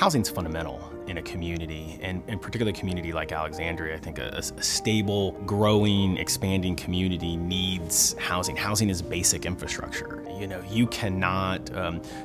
Housing's fundamental in a community, and in particular a community like Alexandria. I think a stable, growing, expanding community needs housing. Housing is basic infrastructure. You cannot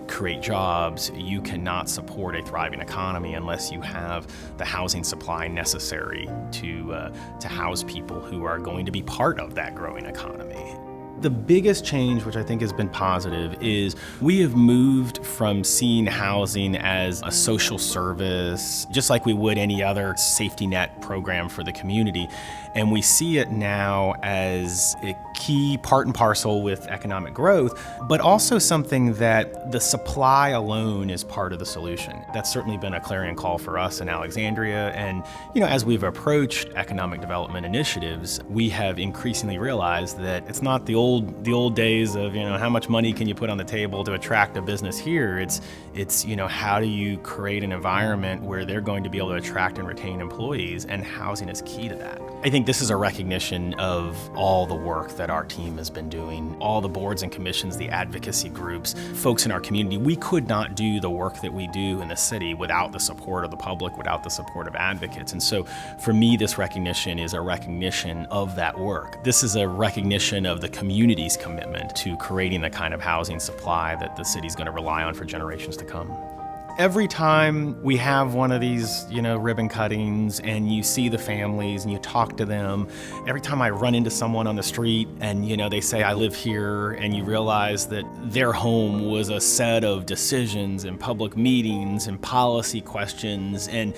create jobs, you cannot support a thriving economy unless you have the housing supply necessary to house people who are going to be part of that growing economy. The biggest change, which I think has been positive, is we have moved from seeing housing as a social service, just like we would any other safety net program for the community, and we see it now as a key part and parcel with economic growth, but also something that the supply alone is part of the solution. That's certainly been a clarion call for us in Alexandria, and as we've approached economic development initiatives, we have increasingly realized that it's not the old days of how much money can you put on the table to attract a business here. It's how do you create an environment where they're going to be able to attract and retain employees, and housing is key to that. I think this is a recognition of all the work that our team has been doing, all the boards and commissions, the advocacy groups, folks in our community. We could not do the work that we do in the city without the support of the public, without the support of advocates. And so for me, this recognition is a recognition of that work. This is a recognition of the community's commitment to creating the kind of housing supply that the city's going to rely on for generations to come. Every time we have one of these, ribbon cuttings, and you see the families and you talk to them, every time I run into someone on the street and, they say, I live here, and you realize that their home was a set of decisions and public meetings and policy questions and,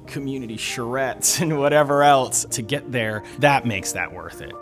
community charrettes and whatever else to get there, that makes that worth it.